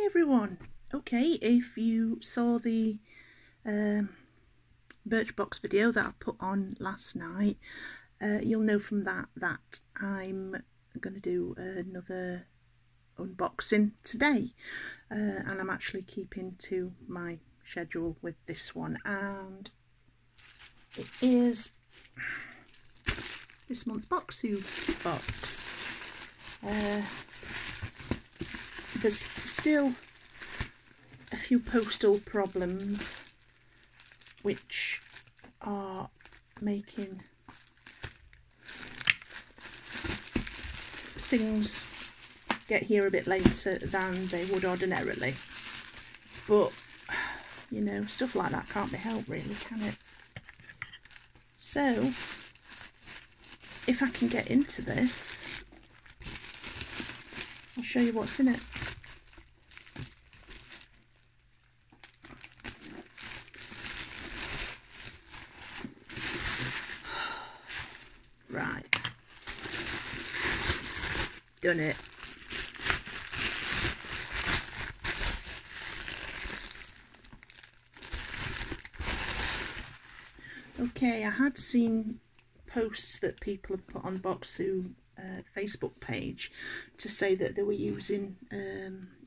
Hi everyone. Okay, if you saw the Birchbox video that I put on last night, you'll know from that I'm going to do another unboxing today, and I'm actually keeping to my schedule with this one, and it is this month's Boxu box. There's still a few postal problems which are making things get here a bit later than they would ordinarily, but you know, stuff like that can't be helped really, can it? So if I can get into this, I'll show you what's in it. Right, done it. Okay, I had seen posts that people have put on Boxu Facebook page to say that they were using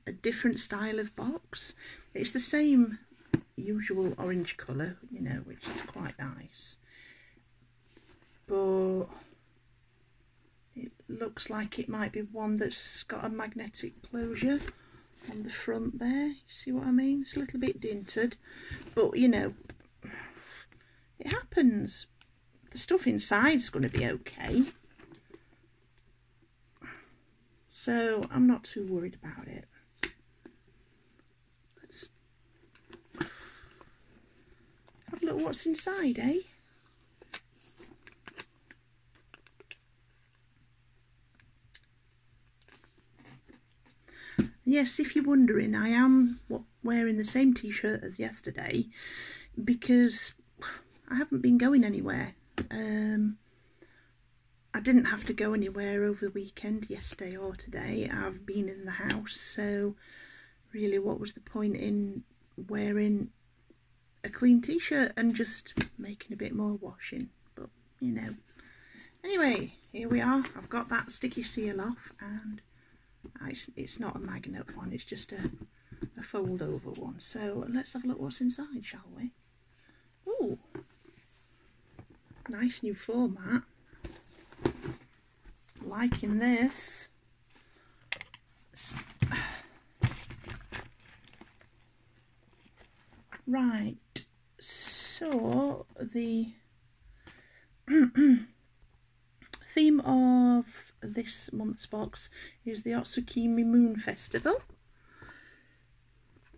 a different style of box. It's the same usual orange colour, you know, which is quite nice, but it looks like it might be one that's got a magnetic closure on the front there. You see what I mean? It's a little bit dinted, but you know, it happens. The stuff inside is going to be okay, so I'm not too worried about it. Let's have a look what's inside, eh? Yes, if you're wondering, I am wearing the same t-shirt as yesterday because I haven't been going anywhere. I didn't have to go anywhere over the weekend, yesterday or today. I've been in the house, so really what was the point in wearing a clean t-shirt and just making a bit more washing? But you know, anyway, here we are. I've got that sticky seal off, and it's not a magnet one, it's just a fold over one. So let's have a look what's inside, shall we? Ooh, nice new format. Liking this. Right, so the theme of this month's box is the Otsukimi Moon Festival,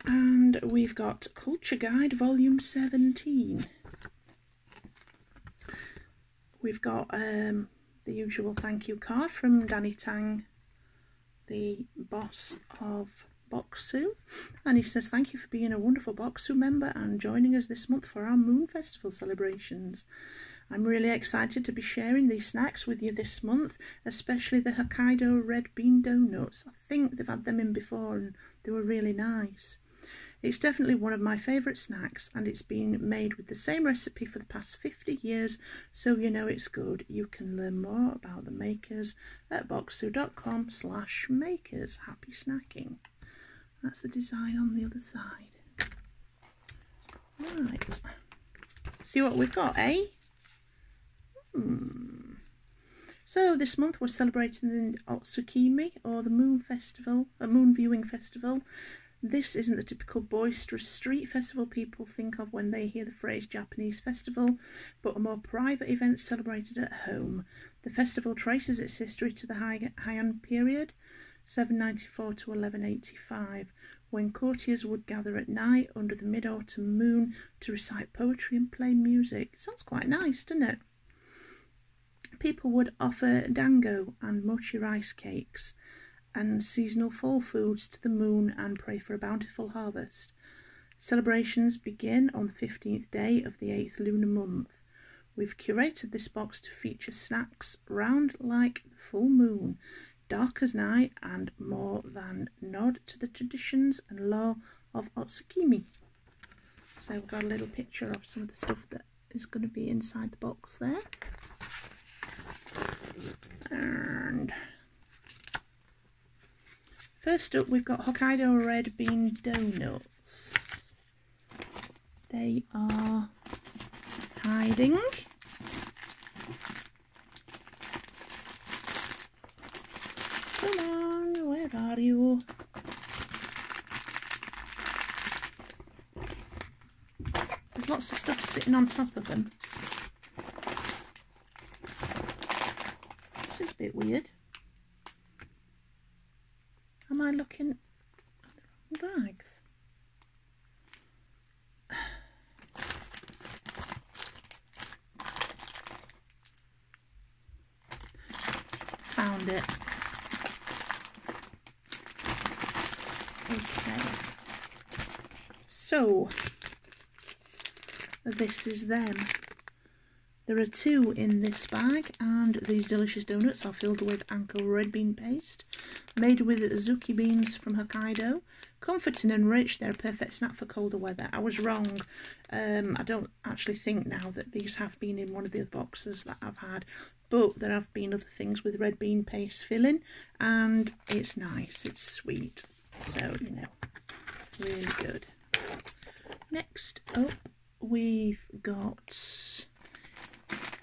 and we've got Culture Guide Volume 17. We've got the usual thank you card from Danny Tang, the boss of Boxu, and he says thank you for being a wonderful Boxu member and joining us this month for our Moon Festival celebrations. I'm really excited to be sharing these snacks with you this month, especially the Hokkaido red bean donuts. I think they've had them in before and they were really nice. It's definitely one of my favourite snacks, and it's been made with the same recipe for the past 50 years, so you know it's good. You can learn more about the makers at boxu.com/makers. Happy snacking. That's the design on the other side. Right, see what we've got, eh? So this month we're celebrating the Otsukimi, or the Moon Festival, a moon viewing festival. This isn't the typical boisterous street festival people think of when they hear the phrase Japanese festival, but a more private event celebrated at home. The festival traces its history to the Heian period, 794 to 1185, when courtiers would gather at night under the mid-autumn moon to recite poetry and play music. It sounds quite nice, doesn't it? People would offer dango and mochi rice cakes and seasonal fall foods to the moon and pray for a bountiful harvest. Celebrations begin on the 15th day of the 8th lunar month. We've curated this box to feature snacks round like the full moon, dark as night and more than nod to the traditions and lore of Otsukimi. So we've got a little picture of some of the stuff that is going to be inside the box there. And first up, we've got Hokkaido Red Bean Donuts. They are hiding. Come on, where are you? There's lots of stuff sitting on top of them. This is a bit weird. Am I looking at the wrong bags? Found it. Okay. So, this is them. There are 2 in this bag, and these delicious donuts are filled with Anko red bean paste, made with Azuki beans from Hokkaido. Comforting and rich, they're a perfect snack for colder weather. I was wrong. I don't actually think now that these have been in one of the other boxes that I've had, but there have been other things with red bean paste filling, and it's nice, it's sweet, so, you know, really good. Next up, we've got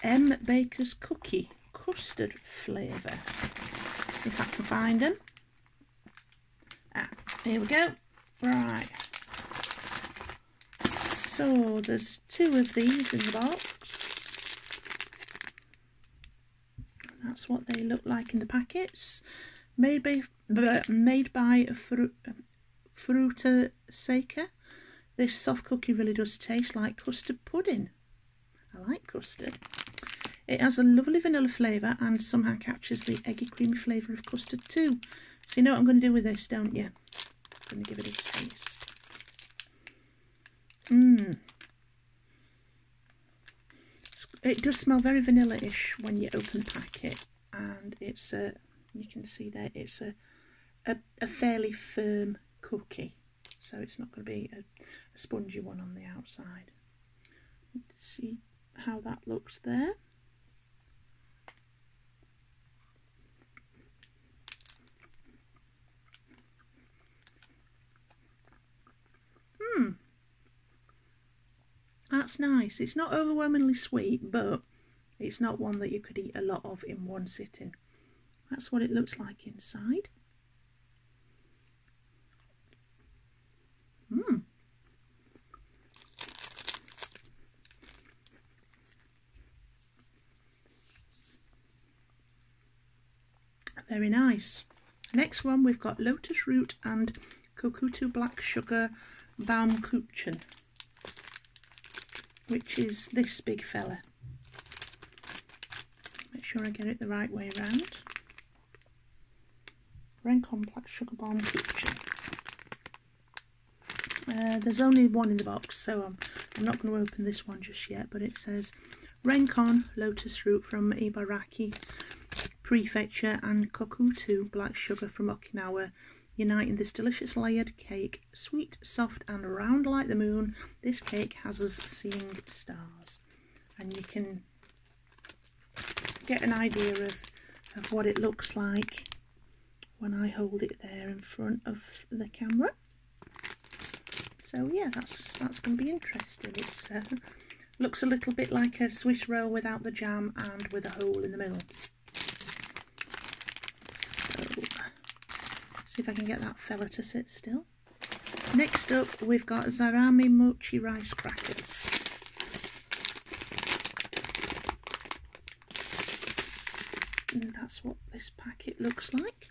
M Baker's Cookie custard flavour, if I can find them. Here we go. Right, so there's 2 of these in the box. That's what they look like in the packets. Made by Fruta Seika. This soft cookie really does taste like custard pudding. I like custard. It has a lovely vanilla flavour and somehow captures the eggy creamy flavour of custard too. So you know what I'm going to do with this, don't you? I'm going to give it a taste. It does smell very vanilla-ish when you open the packet, and it's a, you can see there, it's a fairly firm cookie, so it's not going to be a spongy one on the outside. Let's see how that looks there. That's nice. It's not overwhelmingly sweet, but it's not one that you could eat a lot of in one sitting. That's what it looks like inside. Very nice. Next one, we've got Lotus Root and Kokuto Black Sugar Baumkuchen, which is this big fella. Make sure I get it the right way around. Rencon Black Sugar Baumkuchen. There's only one in the box, so I'm not going to open this one just yet, but it says Rencon Lotus Root from Ibaraki Prefecture and Kokuto Black Sugar from Okinawa unite in this delicious layered cake. Sweet, soft and round like the moon, this cake has us seeing stars. And you can get an idea of what it looks like when I hold it there in front of the camera. So yeah, that's going to be interesting. It's looks a little bit like a Swiss roll without the jam and with a hole in the middle. So, see if I can get that fella to sit still. Next up, we've got Zarami Mochi Rice Crackers. And that's what this packet looks like.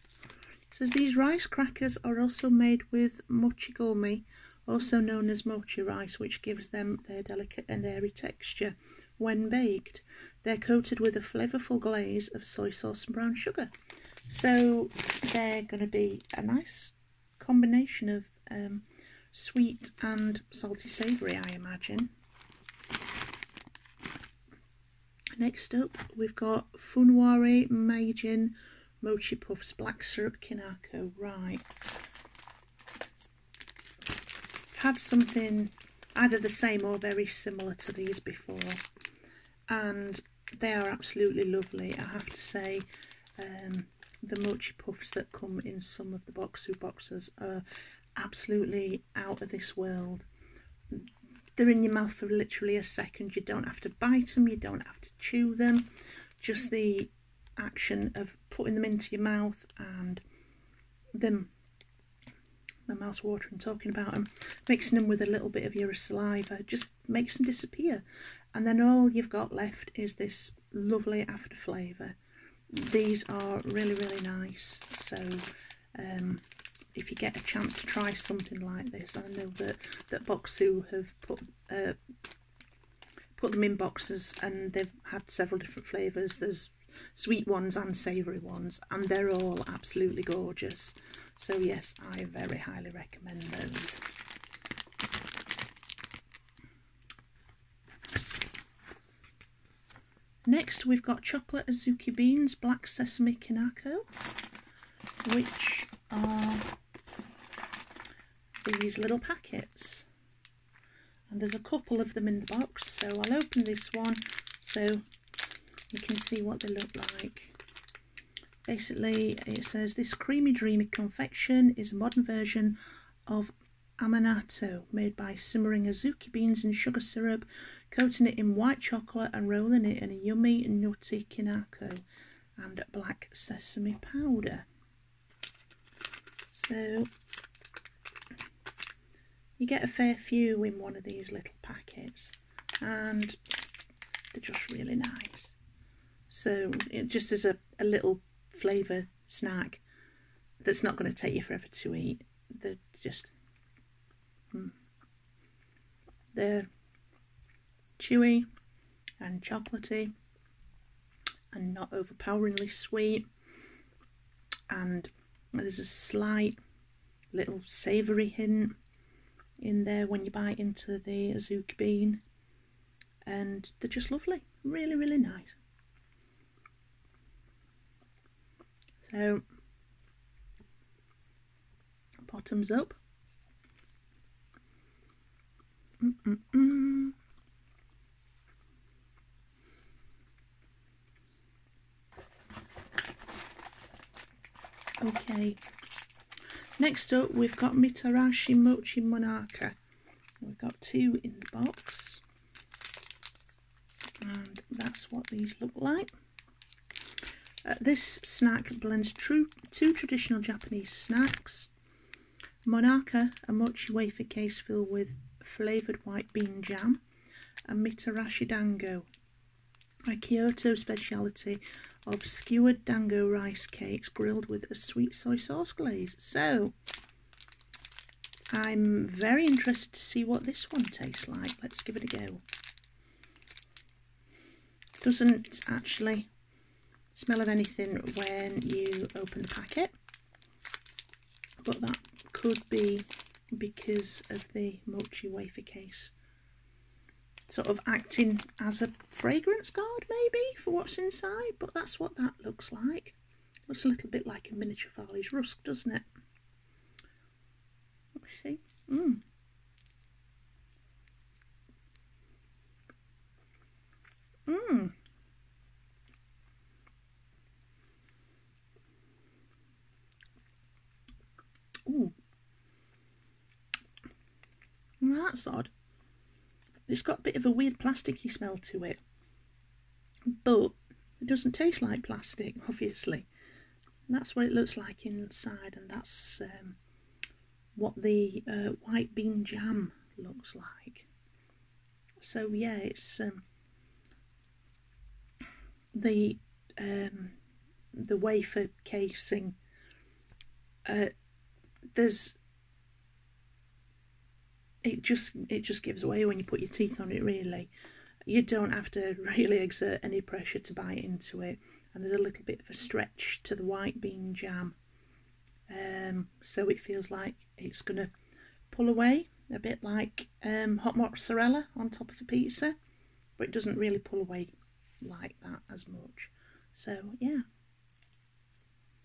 It says these rice crackers are also made with mochigomi, also known as mochi rice, which gives them their delicate and airy texture when baked. They're coated with a flavourful glaze of soy sauce and brown sugar. So they're going to be a nice combination of sweet and salty savoury, I imagine. Next up, we've got Funwari Meijin Mochi Puffs Black Syrup Kinako. Right. I've had something either the same or very similar to these before, and they are absolutely lovely. I have to say, the Mochi Puffs that come in some of the Bokksu boxes are absolutely out of this world. They're in your mouth for literally a second. You don't have to bite them, you don't have to chew them. Just the action of putting them into your mouth and them, my mouth's watering talking about them, mixing them with a little bit of your saliva just makes them disappear, and then all you've got left is this lovely after flavour. These are really, really nice. So if you get a chance to try something like this, I know that Bokksu have put them in boxes, and they've had several different flavours. There's sweet ones and savoury ones, and they're all absolutely gorgeous. So yes, I very highly recommend those. Next we've got Chocolate Azuki Beans Black Sesame Kinako, which are these little packets, and there's a couple of them in the box, so I'll open this one so you can see what they look like. Basically it says, this creamy dreamy confection is a modern version of Amanato, made by simmering azuki beans in sugar syrup, coating it in white chocolate and rolling it in a yummy nutty kinako and black sesame powder. So you get a fair few in one of these little packets, and they're just really nice. So it just is a little flavour snack that's not going to take you forever to eat. They're just they're chewy and chocolatey and not overpoweringly sweet, and there's a slight little savoury hint in there when you bite into the azuki bean, and they're just lovely, really, really nice. So bottoms up. Okay, next up we've got Mitarashi Mochi Monaka. We've got two in the box, and that's what these look like. This snack blends two traditional Japanese snacks: Monaka, a mochi wafer case filled with flavoured white bean jam, and Mitarashi Dango, a Kyoto speciality of skewered dango rice cakes grilled with a sweet soy sauce glaze. So I'm very interested to see what this one tastes like. Let's give it a go. Doesn't actually smell of anything when you open the packet, but that could be because of the mochi wafer case sort of acting as a fragrance guard maybe for what's inside, but that's what that looks like. Looks a little bit like a miniature Farley's Rusk, doesn't it? Let's see. Ooh. That's odd. It's got a bit of a weird plasticky smell to it, but it doesn't taste like plastic, obviously. And that's what it looks like inside, and that's what the white bean jam looks like. So yeah, it's the wafer casing. It just gives away when you put your teeth on it, really. You don't have to really exert any pressure to bite into it, and there's a little bit of a stretch to the white bean jam, so it feels like it's going to pull away, a bit like hot mozzarella on top of a pizza, but it doesn't really pull away like that as much. So yeah, I'm very interested to see what this one tastes like. Let's give it a go. Doesn't actually smell of anything when you open the packet, but that's what these look like.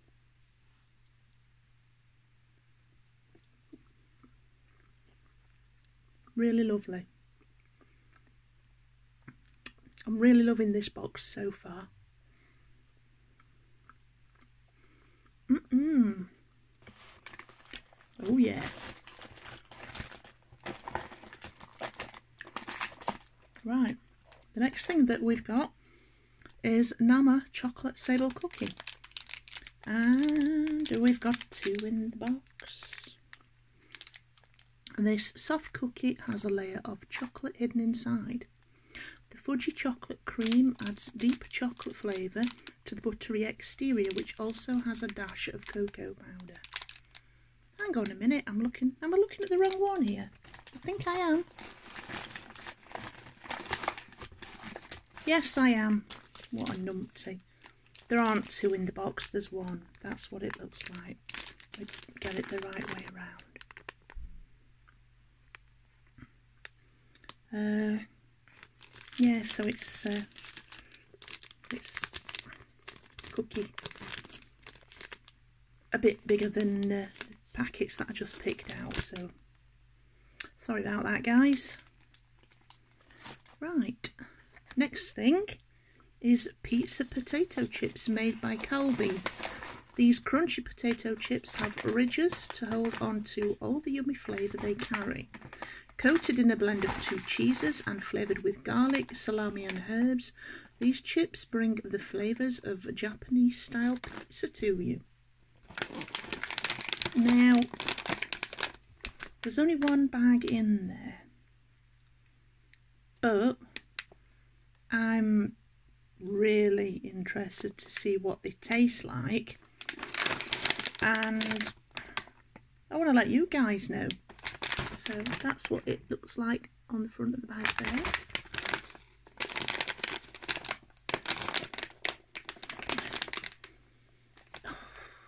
Really lovely. I'm really loving this box so far. Oh yeah. Right, the next thing that we've got is Nama chocolate sable cookie, and we've got 2 in the box. This soft cookie has a layer of chocolate hidden inside. The fudgy chocolate cream adds deep chocolate flavour to the buttery exterior, which also has a dash of cocoa powder. Hang on a minute, am I looking at the wrong one here? I think I am. Yes, I am. What a numpty. There aren't 2 in the box, there's 1. That's what it looks like. I get it the right way around. Yeah, so it's cookie a bit bigger than the packets that I just picked out, so sorry about that, guys. Right, next thing is pizza potato chips made by Calbee. These crunchy potato chips have ridges to hold on to all the yummy flavour they carry. Coated in a blend of 2 cheeses and flavoured with garlic, salami and herbs, these chips bring the flavours of Japanese-style pizza to you. Now, there's only 1 bag in there, but I'm really interested to see what they taste like, and I want to let you guys know. So that's what it looks like on the front of the bag there.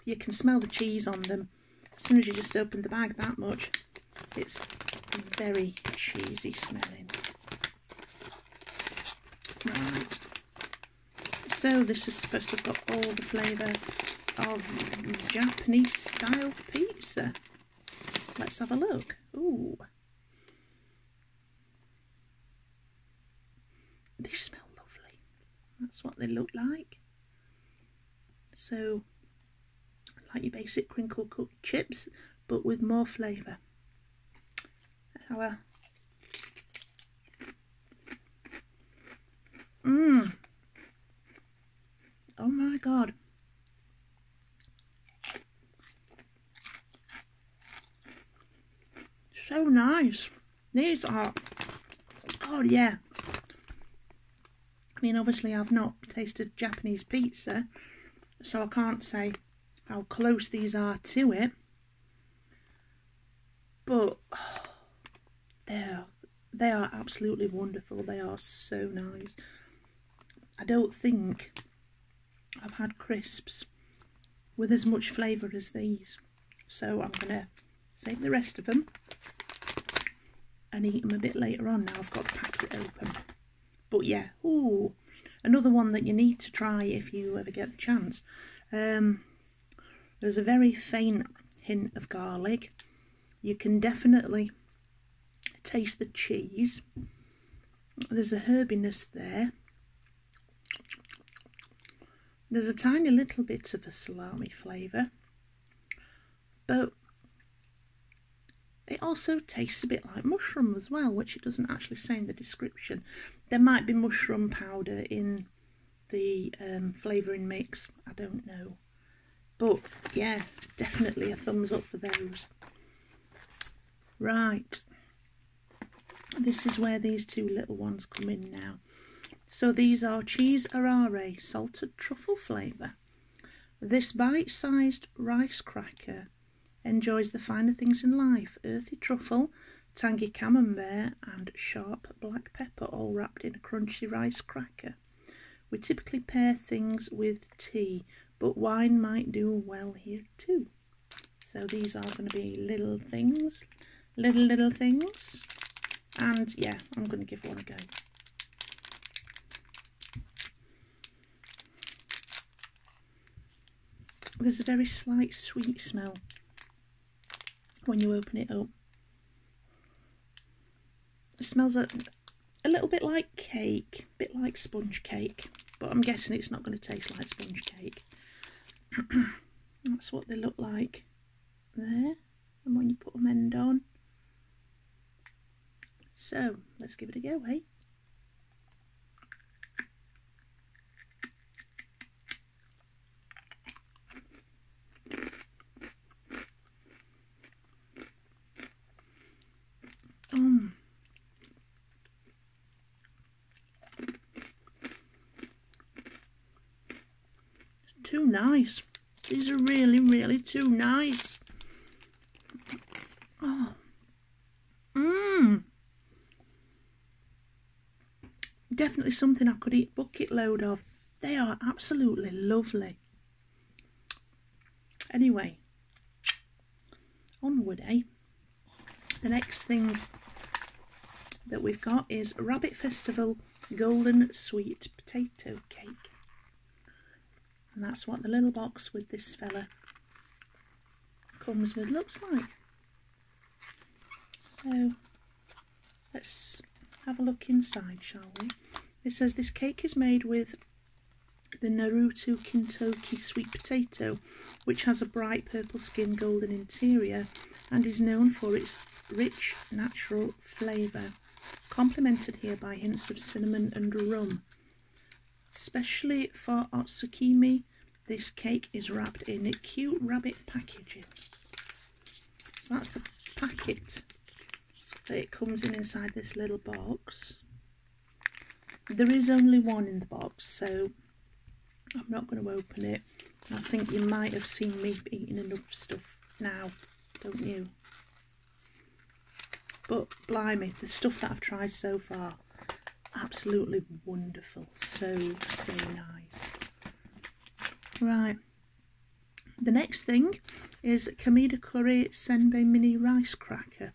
You can smell the cheese on them as soon as you just open the bag that much. It's very cheesy smelling. Right. So this is supposed to have got all the flavour of Japanese style pizza. Let's have a look. Ooh. They smell lovely. That's what they look like. So, like your basic crinkle cut chips, but with more flavour. Hello. Oh my god. So nice. These are, oh yeah. I mean, obviously I've not tasted Japanese pizza, so I can't say how close these are to it. But oh, they are absolutely wonderful. They are so nice. I don't think I've had crisps with as much flavour as these. So I'm going to save the rest of them and eat them a bit later on. Now I've got the packet open. But yeah, ooh, another one that you need to try if you ever get the chance. There's a very faint hint of garlic. You can definitely taste the cheese. There's a herbiness there. There's a tiny little bit of a salami flavour. But it also tastes a bit like mushroom as well, which it doesn't actually say in the description. There might be mushroom powder in the flavouring mix, I don't know. But yeah, definitely a thumbs up for those. Right, this is where these 2 little ones come in now. So these are cheese arare salted truffle flavour. This bite-sized rice cracker enjoys the finer things in life: earthy truffle, tangy camembert and sharp black pepper, all wrapped in a crunchy rice cracker. We typically pair things with tea, but wine might do well here too. So these are going to be little things, little things, and yeah, I'm going to give one a go. There's a very slight sweet smell when you open it up. It smells a little bit like cake, a bit like sponge cake, but I'm guessing it's not going to taste like sponge cake. That's what they look like there, and when you put them end on. So let's give it a go, eh? Too nice. These are really, really too nice. Oh. Definitely something I could eat a bucket load of. They are absolutely lovely. Anyway, onward, eh? The next thing that we've got is Rabbit Festival Golden Sweet Potato Cake. And that's what the little box with this fella comes with looks like. So let's have a look inside, shall we? It says this cake is made with the Naruto Kintoki sweet potato, which has a bright purple skin, golden interior, and is known for its rich natural flavour, complemented here by hints of cinnamon and rum. Especially for Otsukimi, this cake is wrapped in a cute rabbit packaging. So that's the packet that it comes in inside this little box. There is only one in the box, so I'm not going to open it. I think you might have seen me eating enough stuff now, don't you? But blimey, the stuff that I've tried so far, absolutely wonderful. So nice. Right. The next thing is Kamida Curry Senbei Mini Rice Cracker,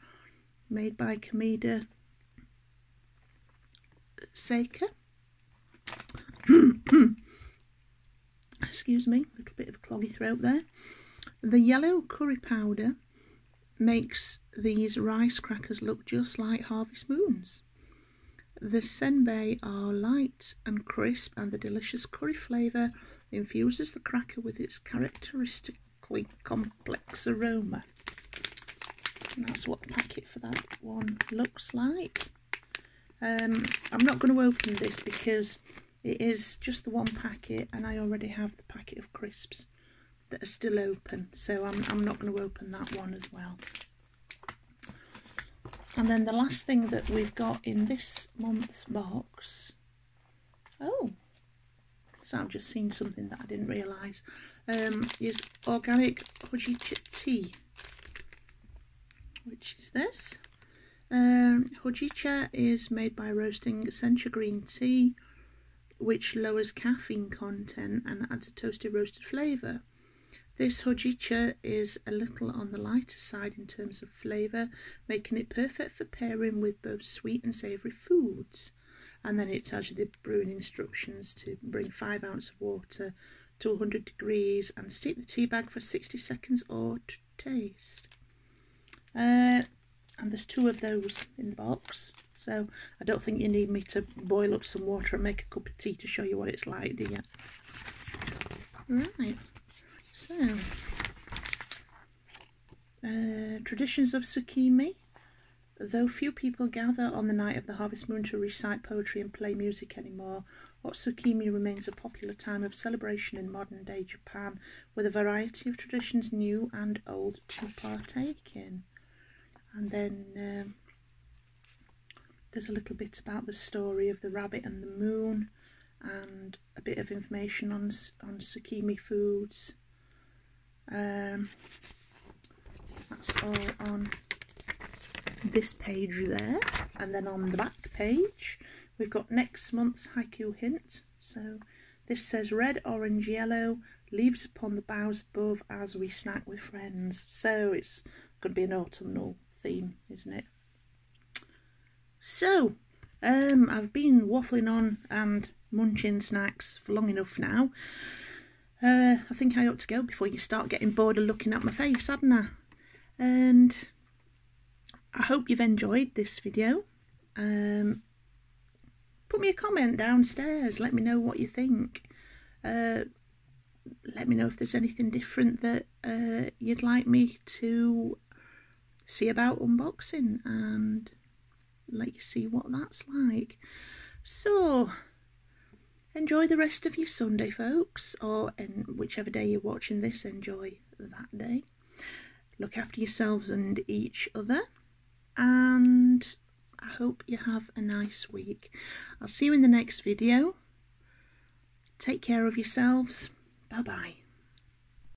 made by Kamida Seika. Excuse me, a little bit of a cloggy throat there. The yellow curry powder makes these rice crackers look just like Harvest Moons. The senbei are light and crisp, and the delicious curry flavour infuses the cracker with its characteristically complex aroma. And that's what the packet for that one looks like. I'm not going to open this because it is just the one packet, and I already have the packet of crisps that are still open, so I'm not going to open that one as well. And then the last thing that we've got in this month's box, oh, so I've just seen something that I didn't realise, is organic hojicha tea, which is this. Hojicha is made by roasting sencha green tea, which lowers caffeine content and adds a toasty roasted flavour. This hojicha is a little on the lighter side in terms of flavour, making it perfect for pairing with both sweet and savoury foods. And then it tells you the brewing instructions to bring 5 ounces of water to 100 degrees and steep the tea bag for 60 seconds or to taste. And there's 2 of those in the box, so I don't think you need me to boil up some water and make a cup of tea to show you what it's like, do you? Right. So, traditions of Tsukimi. Though few people gather on the night of the Harvest Moon to recite poetry and play music anymore, Otsukimi remains a popular time of celebration in modern-day Japan, with a variety of traditions, new and old, to partake in. And then there's a little bit about the story of the rabbit and the moon, and a bit of information on Tsukimi foods. That's all on this page there, and then on the back page we've got next month's haiku hint. So this says red, orange, yellow, leaves upon the boughs above as we snack with friends. So it's going to be an autumnal theme, isn't it? So I've been waffling on and munching snacks for long enough now. I think I ought to go before you start getting bored of looking at my face, hadn't I? And I hope you've enjoyed this video. Put me a comment downstairs. Let me know what you think. Let me know if there's anything different that you'd like me to see about unboxing, and let you see what that's like. So, enjoy the rest of your Sunday, folks, or whichever day you're watching this, enjoy that day. Look after yourselves and each other, and I hope you have a nice week. I'll see you in the next video. Take care of yourselves. Bye-bye.